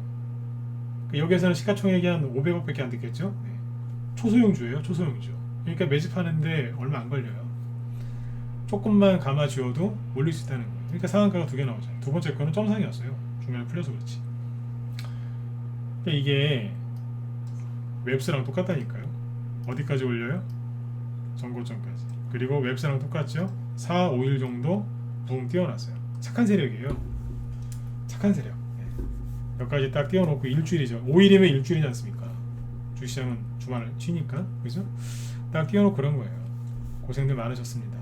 여기에서는 시가총액이 한 500억밖에 안 됐겠죠? 네. 초소형주예요. 초소형주. 그러니까 매집하는데 얼마 안 걸려요. 조금만 감아쥐어도 올릴 수 있다는 거예요. 그러니까 상한가가 2개 나오잖아요. 두 번째 거는 점상이었어요. 중간에 풀려서 그렇지. 그러니까 이게 웹스랑 똑같다니까요. 어디까지 올려요? 전고점까지. 그리고 웹스랑 똑같죠? 4, 5일 정도 붕 띄워놨어요. 착한 세력이에요. 착한 세력. 여기까지 딱 띄워놓고 일주일이죠. 5일이면 일주일이지 않습니까? 주시장은 주말을 쉬니까. 그죠? 딱 띄워놓고 그런 거예요. 고생들 많으셨습니다.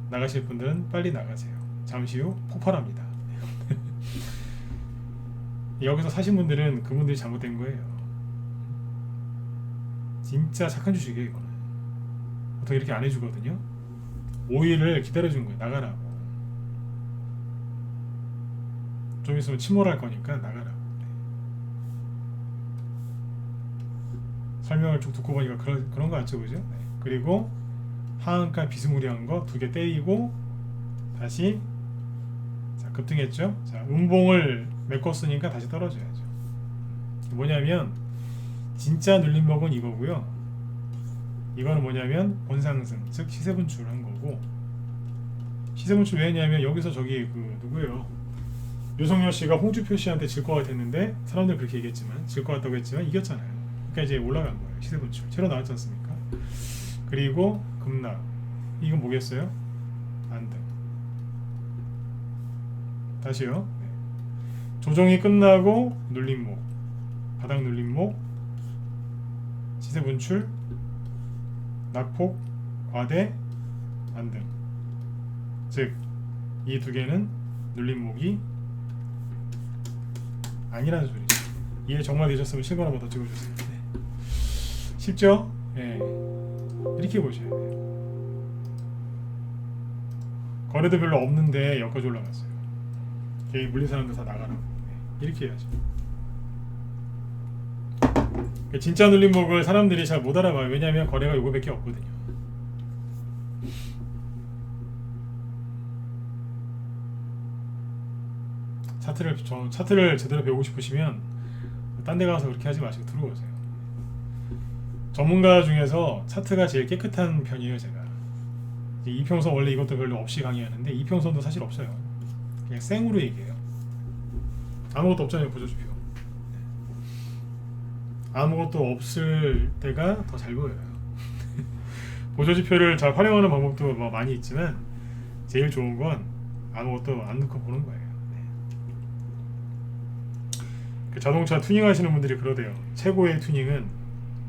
나가실 분들은 빨리 나가세요. 잠시 후 폭발합니다. 여기서 사신 분들은 그분들이 잘못된 거예요. 진짜 착한 주식이에요. 이거는 보통 이렇게 안 해주거든요. 5일을 기다려준 거예요. 나가라고. 좀 있으면 침몰할 거니까 나가라고. 설명을 쭉 듣고 보니까 그런 거 같죠, 그죠? 네. 그리고 하한가 비스무리한 거 2개 떼이고 다시 자 급등했죠. 자 음봉을 메꿨으니까 다시 떨어져야죠. 뭐냐면 진짜 눌림목은 이거고요. 이거는 뭐냐면 본상승, 즉 시세 분출한 거고. 시세 분출 왜 했냐면 여기서 저기 그 누구예요? 유석열 씨가 홍준표 씨한테 질 것 같았는데 사람들 그렇게 얘기했지만 질 것 같다고 했지만 이겼잖아요. 그러니까 이제 올라간 거예요. 시세 분출 새로 나왔지 않습니까? 그리고 급락. 이건 뭐겠어요? 안등. 다시요. 네. 조정이 끝나고 눌림목, 바닥 눌림목, 시세 분출, 낙폭, 과대, 안등. 즉 이 2개는 눌림목이 아니라는 소리죠. 이해 정말 되셨으면 7번 한번 더 찍어주세요. 네. 쉽죠? 네. 이렇게 보셔야 돼요. 거래도 별로 없는데 여기까지 올라갔어요. 개인 물린 사람들 다 나가라고. 네. 이렇게 해야죠. 진짜 눌림목을 사람들이 잘 못 알아봐요. 왜냐하면 거래가 요거밖에 없거든요. 차트를 제대로 배우고 싶으시면 딴 데 가서 그렇게 하지 마시고 들어오세요. 전문가 중에서 차트가 제일 깨끗한 편이에요. 제가 이평선 원래 이것도 별로 없이 강의하는데 이평선도 사실 없어요. 그냥 생으로 얘기해요. 아무것도 없잖아요. 보조지표 아무것도 없을 때가 더 잘 보여요. 보조지표를 잘 활용하는 방법도 뭐 많이 있지만 제일 좋은 건 아무것도 안 넣고 보는 거예요. 그 자동차 튜닝 하시는 분들이 그러대요. 최고의 튜닝은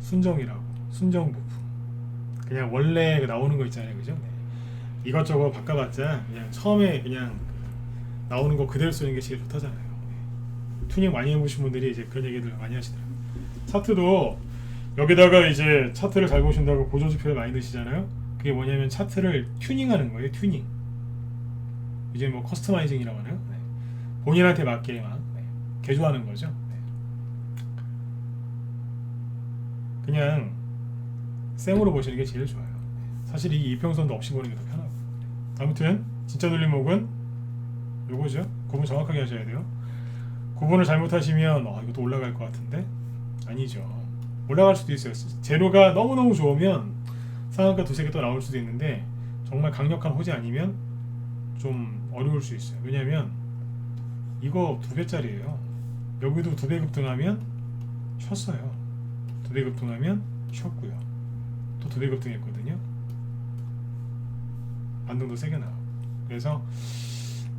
순정이라고. 순정 부품. 그냥 원래 나오는 거 있잖아요. 그죠? 네. 이것저것 바꿔봤자 그냥 처음에 그냥 나오는 거 그대로 쓰는 게 제일 좋다잖아요. 네. 튜닝 많이 해보신 분들이 이제 그런 얘기들 많이 하시더라고요. 차트도 여기다가 이제 차트를 잘 보신다고 보조지표를 많이 넣으시잖아요. 그게 뭐냐면 차트를 튜닝하는 거예요. 튜닝. 이제 뭐 커스터마이징이라고 하나요? 네. 본인한테 맞게 막 개조하는 거죠. 네. 그냥 생으로 보시는 게 제일 좋아요. 사실 이 이평선도 없이 보는 게 더 편하고. 아무튼 진짜 눌림목은 요거죠. 구분 정확하게 하셔야 돼요. 구분을 잘못하시면 이것도 올라갈 것 같은데 아니죠. 올라갈 수도 있어요. 재료가 너무너무 좋으면 상한가 두세 개 또 나올 수도 있는데 정말 강력한 호재 아니면 좀 어려울 수 있어요. 왜냐면 이거 2배짜리예요. 여기도 2배 급등하면 쉬었어요. 2배 급등하면 쉬었고요. 또 2배 급등했거든요. 반등도 세게 나와. 그래서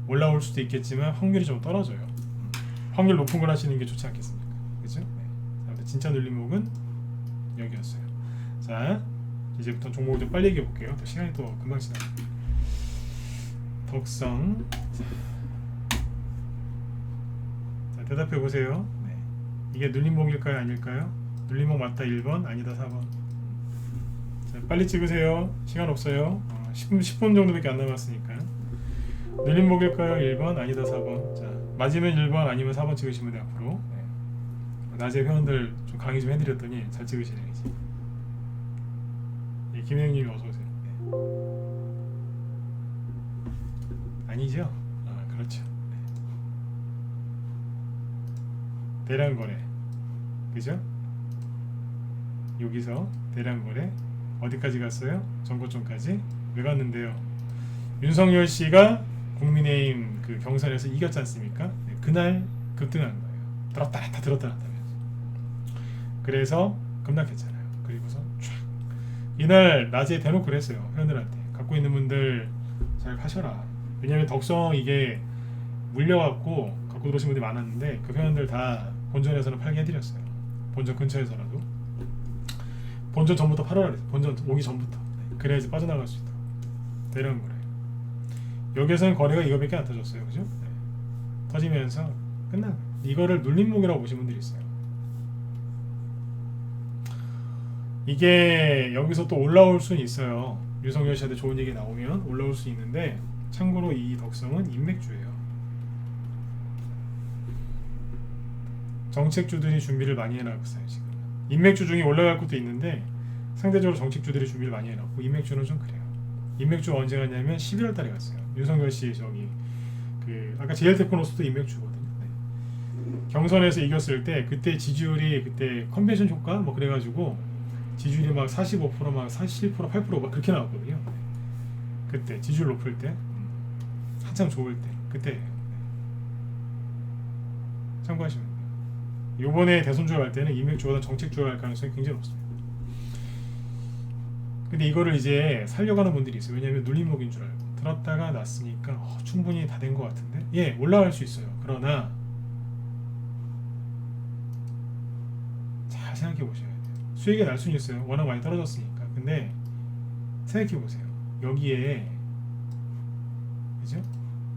올라올 수도 있겠지만 확률이 좀 떨어져요. 확률 높은 걸 하시는 게 좋지 않겠습니까? 그죠? 네. 진짜 눌림목은 여기였어요. 자, 이제부터 종목을 좀 빨리 얘기해 볼게요. 또 시간이 또 금방 지나갑니다. 덕성. 자, 대답해 보세요. 네. 이게 눌림목일까요? 아닐까요? 눌림목 맞다 1번, 아니다 4번. 자, 빨리 찍으세요. 시간 없어요. 10분 정도밖에 안 남았으니까. 눌림목일까요? 1번, 아니다 4번. 자, 맞으면 1번, 아니면 4번 찍으시면 돼요. 앞으로. 네. 낮에 회원들 좀 강의 좀 해드렸더니 잘 찍으시네요. 이제. 예, 김혜영님이 어서 오세요. 네. 아니죠? 그렇죠. 네. 대량거래, 그죠? 여기서 대량거래 어디까지 갔어요? 정보점까지 왜 갔는데요? 윤석열 씨가 국민의힘 그 경선에서 이겼지 않습니까? 네, 그날 급등한 거예요. 들었다 놨다 들었다 놨다. 그래서 급락했잖아요. 그리고서 쫙 이날 낮에 대놓고 그랬어요. 회원들한테 갖고 있는 분들 잘 파셔라. 왜냐면 덕성 이게 물려갖고 갖고 들어오신 분들이 많았는데 그 회원들 다 본전에서는 팔게 해드렸어요. 본전 근처에서라도. 본전 전부터 팔아라 그랬어요. 본전 오기 전부터. 그래야지 빠져나갈 수 있다. 대량 거래. 여기에서는 거래가 이거밖에 안 터졌어요. 그죠? 네. 터지면서 끝난 거예요. 이거를 눌림목이라고 보시는 분들이 있어요. 이게 여기서 또 올라올 수는 있어요. 윤석열 씨한테 좋은 얘기 나오면 올라올 수 있는데 참고로 이 덕성은 인맥주예요. 정책주들이 준비를 많이 해놨어요. 지금 인맥주 중에 올라갈 것도 있는데 상대적으로 정책주들이 준비를 많이 해놨고 인맥주는 좀 그래요. 인맥주 언제 갔냐면 11월 달에 갔어요. 윤석열 씨 저기 그 아까 제일테크노스도 인맥주거든요. 네. 경선에서 이겼을 때 그때 지지율이 그때 컨벤션 효과 뭐 그래가지고 지지율이 막 45%, 막 47%, 8%막 그렇게 나왔거든요. 네. 그때 지지율 높을 때 한참 좋을 때 그때 네. 참고하시면 돼요. 요번에 대선주가 갈 때는 인맥주보다 정책주가 갈 가능성이 굉장히 높습니다. 근데 이거를 이제 살려가는 분들이 있어요. 왜냐하면 눌림목인 줄 알고 들었다가 났으니까 충분히 다 된 것 같은데 예 올라갈 수 있어요. 그러나 잘 생각해 보셔야 돼요. 수익이 날 수는 있어요. 워낙 많이 떨어졌으니까. 근데 생각해 보세요. 여기에 그죠?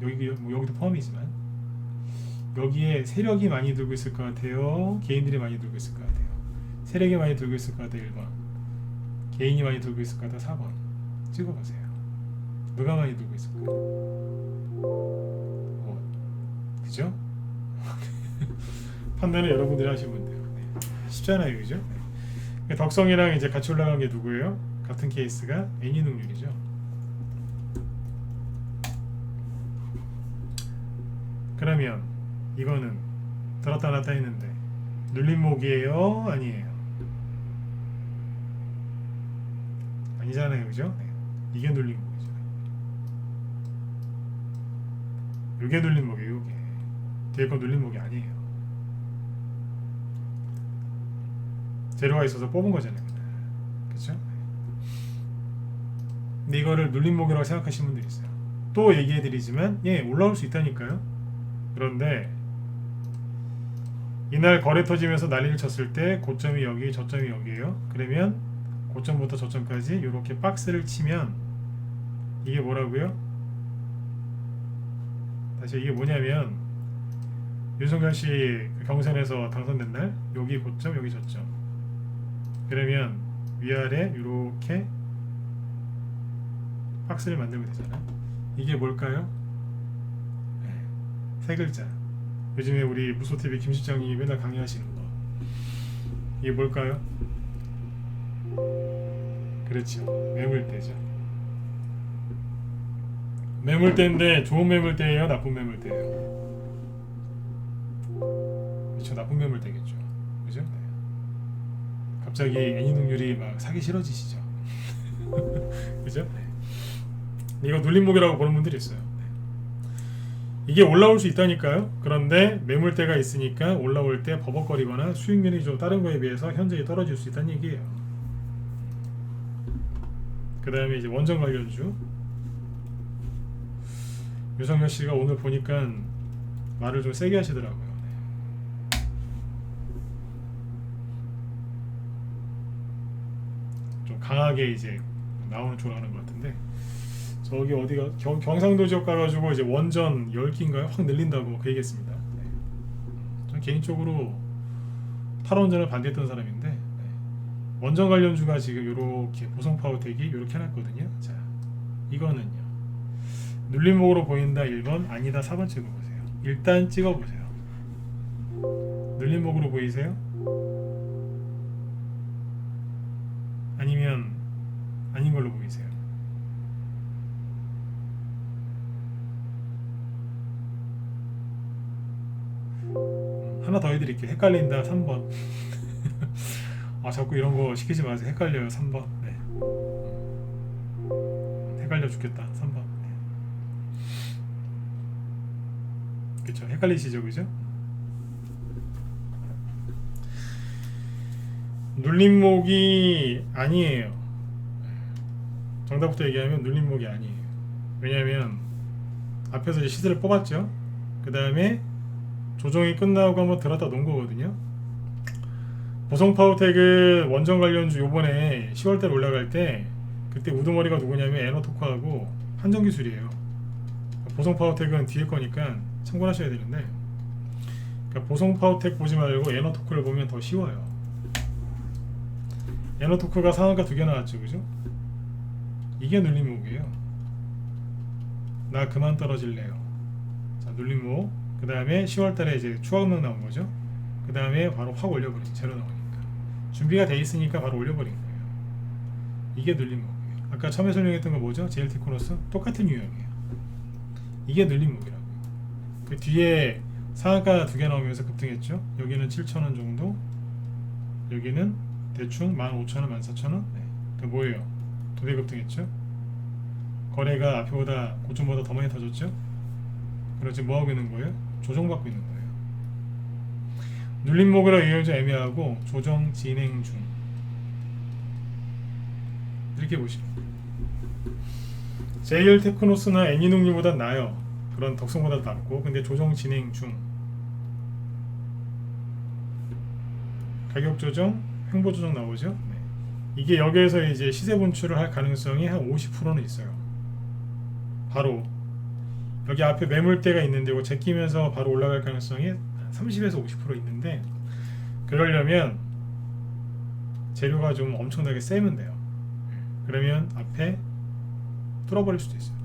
여기도 포함이지만 여기에 세력이 많이 들고 있을 것 같아요. 개인들이 많이 들고 있을 것 같아요. 세력이 많이 들고 있을 것 같아요. 1번. 개인이 많이 들고 있을 것 같아요. 4번. 찍어보세요. 누가 많이 들고 있을까요? 그죠? 판단은 여러분들이 하시면 돼요. 네. 쉽잖아요, 그죠? 네. 덕성이랑 이제 같이 올라간 게 누구예요? 같은 케이스가 애니능률이죠. 그러면 이거는 들었다 놨다 했는데 눌림목이에요? 아니에요? 아니잖아요, 그죠? 네. 이게 눌림목이죠. 요게 눌림목이에요, 요게. 뒤에 거 눌림목이 아니에요. 재료가 있어서 뽑은 거잖아요. 그쵸? 근데 이거를 눌림목이라고 생각하시는 분들이 있어요. 또 얘기해드리지만 예 올라올 수 있다니까요. 그런데 이날 거래 터지면서 난리를 쳤을 때 고점이 여기, 저점이 여기에요. 그러면 고점부터 저점까지 이렇게 박스를 치면 이게 뭐라고요? 다시 이게 뭐냐면 윤석열 씨 경선에서 당선된 날 여기 고점, 여기 저점. 그러면 위아래 이렇게 박스를 만들면 되잖아. 이게 뭘까요? 세 글자. 요즘에 우리 무소TV 김 실장님이 맨날 강의하시는 거. 이게 뭘까요? 그렇죠. 매물대죠. 매물대인데 좋은 매물대예요, 나쁜 매물대예요? 그렇죠, 나쁜 매물대겠죠. 그죠? 네. 갑자기 애니능률이 막 사기 싫어지시죠. 그죠? 네. 이거 눌림목이라고 보는 분들이 있어요. 네. 이게 올라올 수 있다니까요. 그런데 매물대가 있으니까 올라올 때 버벅거리거나 수익률이 좀 다른 거에 비해서 현저히 떨어질 수 있다는 얘기예요. 그 다음에 이제 원전 관련주, 유성열 씨가 오늘 보니까 말을 좀 세게 하시더라고요. 네. 좀 강하게 이제 나오는 쪽으로 하는 것 같은데, 저기 어디가 경상도 지역 가가지고 이제 원전 10기인가요? 확 늘린다고 그 얘기했습니다. 네. 저는 개인적으로 탈원전을 반대했던 사람인데, 네. 원전 관련주가 지금 이렇게 보성파워텍이 이렇게 해놨거든요. 자, 이거는요, 눌림목으로 보인다 1번, 아니다 4번 찍어보세요. 일단 찍어보세요. 눌림목으로 보이세요? 아니면 아닌 걸로 보이세요? 하나 더 해드릴게요. 헷갈린다 3번. 아, 자꾸 이런 거 시키지 마세요. 헷갈려요 3번. 네. 헷갈려 죽겠다 3번. 네. 그쵸, 헷갈리시죠, 그죠? 눌림목이 아니에요. 정답부터 얘기하면 눌림목이 아니에요. 왜냐하면 앞에서 이제 시세를 뽑았죠. 그 다음에 조정이 끝나고 한번 들었다 놓은 거거든요. 보성파워텍은 원전 관련주 요번에 10월달 올라갈 때 그때 우두머리가 누구냐면 에너토크하고 한전기술이에요. 보성파워텍은 뒤에 거니까 참고하셔야 되는데, 그러니까 보성파워텍 보지 말고 에너토크를 보면 더 쉬워요. 에너토크가 상한가 2개 나왔죠, 그죠? 이게 눌림목이에요. 나 그만 떨어질래요. 자, 눌림목. 그 다음에 10월달에 이제 추가금액 나온 거죠. 그 다음에 바로 확 올려버리죠. 제로 나오니까 준비가 돼 있으니까 바로 올려버린 거예요. 이게 눌림목이에요. 아까 처음에 설명했던 거 뭐죠? JLT코너스 똑같은 유형이에요. 이게 눌림목이라고요. 그 뒤에 상한가 2개 나오면서 급등했죠. 여기는 7,000원 정도, 여기는 대충 15,000원, 14,000원. 네. 그 뭐예요? 2배 급등했죠. 거래가 앞에보다 고점보다 더 많이 터졌죠. 그래서 지금 뭐하고 있는 거예요? 조정받고 있는 거예요. 눌림목이라 이해가 좀 애매하고 조정 진행 중, 이렇게 보시면 JL테크노스나 애니농리보다 나아요. 그런 덕성보다 낫고, 근데 조정 진행 중, 가격 조정, 횡보 조정 나오죠. 네. 이게 여기에서 이제 시세 분출을 할 가능성이 한 50%는 있어요. 바로 여기 앞에 매물대가 있는데 이거 제끼면서 바로 올라갈 가능성이 30에서 50% 있는데, 그러려면 재료가 좀 엄청나게 세면 돼요. 그러면 앞에 뚫어버릴 수도 있어요.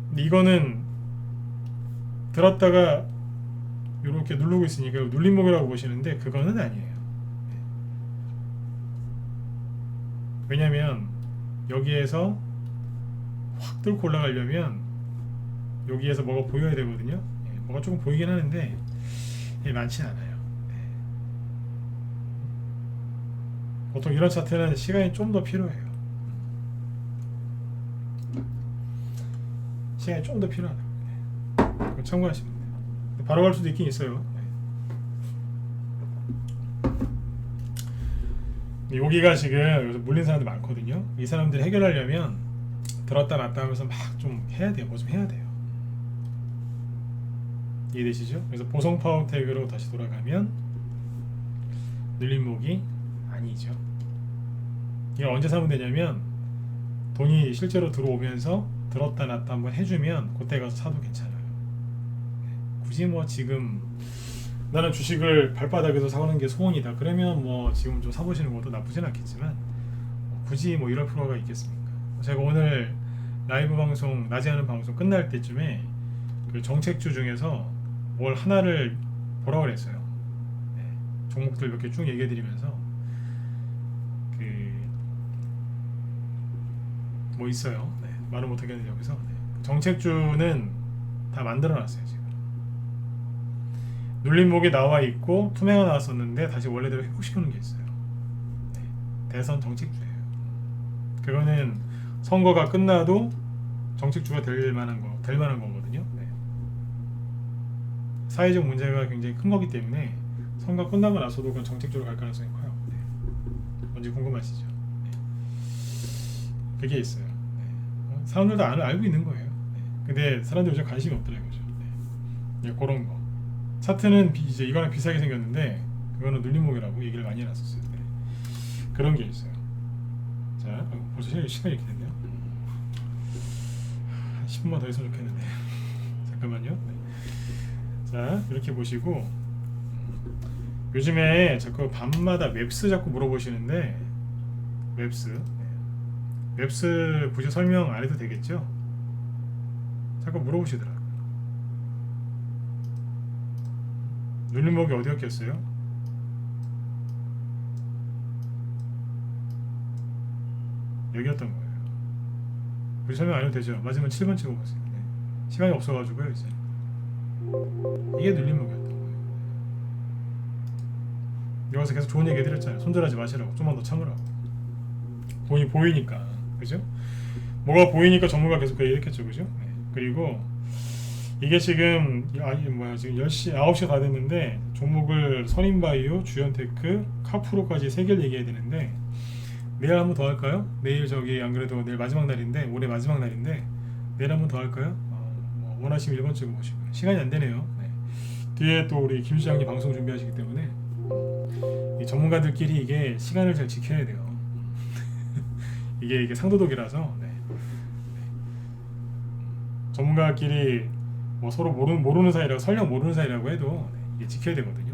근데 이거는 들었다가 이렇게 누르고 있으니까 눌림목이라고 보시는데 그거는 아니에요. 왜냐면 여기에서 확 뚫고 올라가려면 여기에서 뭐가 보여야 되거든요. 뭐가 조금 보이긴 하는데 많진 않아요. 보통 이런 차트는 시간이 좀 더 필요해요. 시간이 좀 더 필요하다. 참고하시면 돼요. 바로 갈 수도 있긴 있어요. 여기가 지금 여기서 물린 사람들 많거든요. 이 사람들 해결하려면 들었다 놨다 하면서 막 좀 해야 돼요. 뭐 좀 해야 돼요. 이해되시죠? 그래서 보성파워텍으로 다시 돌아가면 눌림목이 아니죠. 이게 언제 사면 되냐면 돈이 실제로 들어오면서 들었다 놨다 한번 해주면 그때 가서 사도 괜찮아요. 굳이 뭐 지금 나는 주식을 발바닥에서 사오는 게 소원이다 그러면 뭐 지금 좀 사보시는 것도 나쁘진 않겠지만, 굳이 뭐 이럴 필요가 있겠습니까? 제가 오늘 라이브 방송, 낮에 하는 방송 끝날 때쯤에 그 정책주 중에서 뭘 하나를 보라고 그랬어요. 네, 종목들 몇 개 쭉 얘기해 드리면서 뭐 있어요. 네, 말을 못하겠는데 여기서 정책주는 다 만들어놨어요. 지금 눌림목이 나와 있고 투매가 나왔었는데 다시 원래대로 회복시키는 게 있어요. 네, 대선 정책주예요. 그거는 선거가 끝나도 정책주가 될 만한 거거든요. 네. 사회적 문제가 굉장히 큰 거기 때문에 선거 끝나고 나서도 그건 정책주로 갈 가능성이 커요. 네. 뭔지 궁금하시죠? 네. 그게 있어요. 네. 사람들도 알고 있는 거예요. 네. 근데 사람들 요즘 관심이 없더라고요. 네. 그런 거. 차트는 이제 이거랑 비슷하게 생겼는데 그거는 눌림목이라고 얘기를 많이 해놨었어요. 네. 그런 게 있어요. 자, 벌써 시간이 이렇게 됐네요. 10분만 더 했으면 좋겠는데 잠깐만요. 네. 자, 이렇게 보시고 요즘에 자꾸 밤마다 맵스 자꾸 물어보시는데 맵스 굳이 설명 안 해도 되겠죠? 자꾸 물어보시더라고요. 눌림목이 어디였겠어요? 여기였던 거예요. 굳이 설명 안 해도 되죠? 맞으면 7번 찍어보세요. 네. 시간이 없어가지고요 이제. 이게 눌림목이었던 거예요. 여기서 계속 좋은 얘기 해드렸잖아요. 손절하지 마시라고. 좀만 더 참으라고. 돈이 보이니까, 그죠? 뭐가 보이니까 전문가 계속 그 얘기했겠죠, 그죠? 네. 그리고 이게 지금 지금 10시, 9시가 다 됐는데 종목을 선인바이오, 주연테크, 카프로까지 3개를 얘기해야 되는데 내일 한 번 더 할까요? 내일 안 그래도 내일 마지막 날인데 올해 마지막 날인데 내일 한 번 더 할까요? 원하시면 1번 찍어보시고 시간이 안 되네요. 네. 뒤에 또 우리 김 시장님 방송 준비하시기 때문에 이 전문가들끼리 이게 시간을 잘 지켜야 돼요. 이게 상도덕이라서 네. 전문가끼리 뭐 서로 모르는 사이라고 설령 모르는 사이라고 해도 네, 이게 지켜야 되거든요.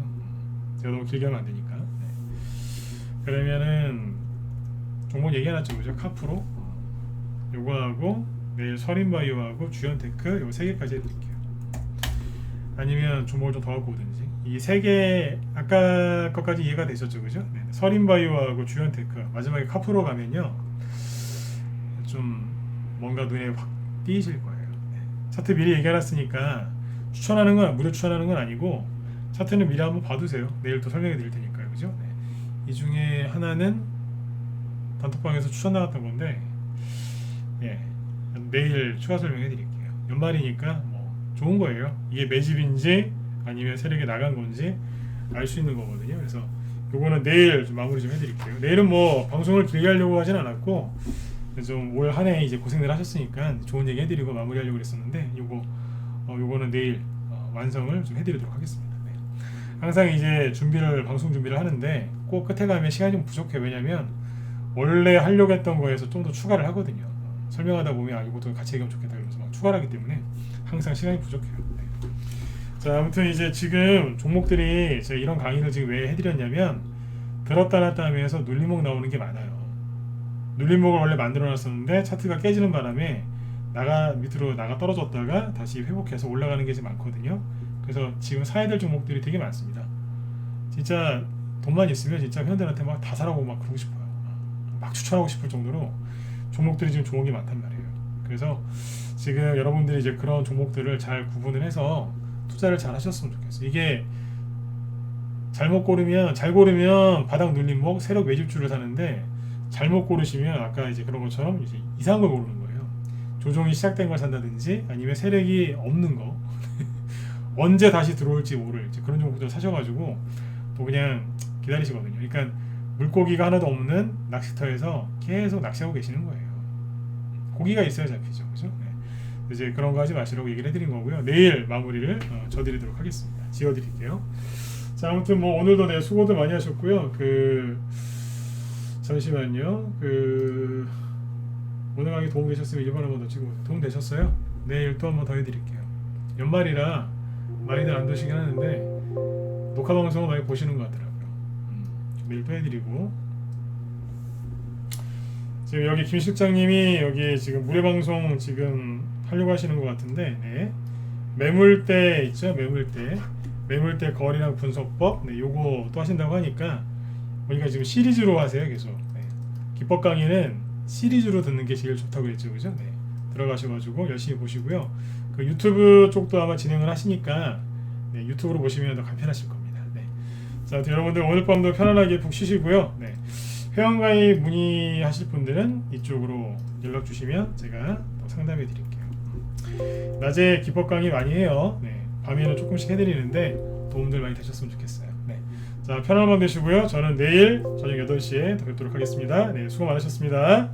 제가 너무 길게 하면 안 되니까. 네. 그러면은 종목 얘기 하나 찍어보죠. 카프로 요거하고 내일 서린바이오하고 주연테크 요 3개까지 해드릴게요. 아니면 종목을 좀 더 갖고 오든지 이 3개 아까 것까지 이해가 되셨죠, 그죠? 네. 서린바이오하고 주연테크 마지막에 카프로 가면요 좀 뭔가 눈에 확 띄실 거예요. 네. 차트 미리 얘기해놨으니까 무료 추천하는 건 아니고 차트는 미리 한번 봐두세요. 내일 또 설명해 드릴 테니까요, 그죠? 네. 이 중에 하나는 단톡방에서 추천 나왔던 건데 예, 내일 추가 설명해 드릴게요. 연말이니까 뭐 좋은 거예요. 이게 매집인지 아니면 세력이 나간 건지 알 수 있는 거거든요. 그래서 요거는 내일 좀 마무리 좀 해드릴게요. 내일은 뭐 방송을 길게 하려고 하진 않았고 좀 올 한 해 이제 고생들 하셨으니까 좋은 얘기 해드리고 마무리하려고 그랬었는데 요거는 내일 완성을 좀 해드리도록 하겠습니다. 네. 항상 이제 방송 준비를 하는데 꼭 끝에 가면 시간이 좀 부족해요. 왜냐면 원래 하려고 했던 거에서 좀 더 추가를 하거든요. 설명하다 보면 이것도 같이 얘기하면 좋겠다 그러면서 막 추가를 하기 때문에 항상 시간이 부족해요. 네. 자, 아무튼 이제 지금 종목들이 제가 이런 강의를 지금 왜 해드렸냐면 들었다 놨다 하면서 눌림목 나오는 게 많아요. 눌림목을 원래 만들어 놨었는데 차트가 깨지는 바람에 밑으로 나가 떨어졌다가 다시 회복해서 올라가는 게 지금 많거든요. 그래서 지금 사야 될 종목들이 되게 많습니다. 진짜 돈만 있으면 진짜 회원들한테 막 다 사라고 막 그러고 싶어요. 막 추천하고 싶을 정도로 종목들이 지금 좋은 게 많단 말이에요. 그래서 지금 여러분들이 이제 그런 종목들을 잘 구분을 해서 투자를 잘 하셨으면 좋겠어요. 이게 잘 고르면 바닥 눌림목, 세력 매집주를 사는데 잘못 고르시면 아까 이제 그런 것처럼 이제 이상한 걸 고르는 거예요. 조정이 시작된 걸 산다든지 아니면 세력이 없는 거 언제 다시 들어올지 모를 그런 종목들 사셔가지고 또 그냥 기다리시거든요. 그러니까 물고기가 하나도 없는 낚시터에서 계속 낚시하고 계시는 거예요. 고기가 있어야 잡히죠, 그죠? 네. 이제 그런 거 하지 마시라고 얘기를 해드린 거고요. 내일 마무리를 져드리도록 하겠습니다. 지어드릴게요. 자, 아무튼 뭐 오늘도 네 수고들 많이 하셨고요. 잠시만요. 오늘 강의 도움 되셨으면 1번 한번 더 찍어보세요. 도움 되셨어요? 내일 또 한번 더 해드릴게요. 연말이라 많이들 안 드시긴 하는데 녹화 방송을 많이 보시는 것 같더라고요. 내일 또 해드리고 지금 여기 김 실장님이 여기 지금 무료 방송 지금 하려고 하시는 것 같은데 네. 매물대 있죠? 매물대 거래량 분석법 네, 요거 또 하신다고 하니까 보니까 지금 시리즈로 하세요 계속. 네. 기법 강의는 시리즈로 듣는 게 제일 좋다고 했죠, 그죠? 네. 들어가셔가지고 열심히 보시고요. 그 유튜브 쪽도 아마 진행을 하시니까 네, 유튜브로 보시면 더 간편하실 겁니다. 네. 자, 여러분들 오늘 밤도 편안하게 푹 쉬시고요. 네. 회원가입 문의하실 분들은 이쪽으로 연락 주시면 제가 또 상담해 드릴게요. 낮에 기법 강의 많이 해요. 네. 밤에는 조금씩 해드리는데 도움들 많이 되셨으면 좋겠어요. 네. 자, 편안한 밤 되시고요. 저는 내일 저녁 8시에 더 뵙도록 하겠습니다. 네, 수고 많으셨습니다.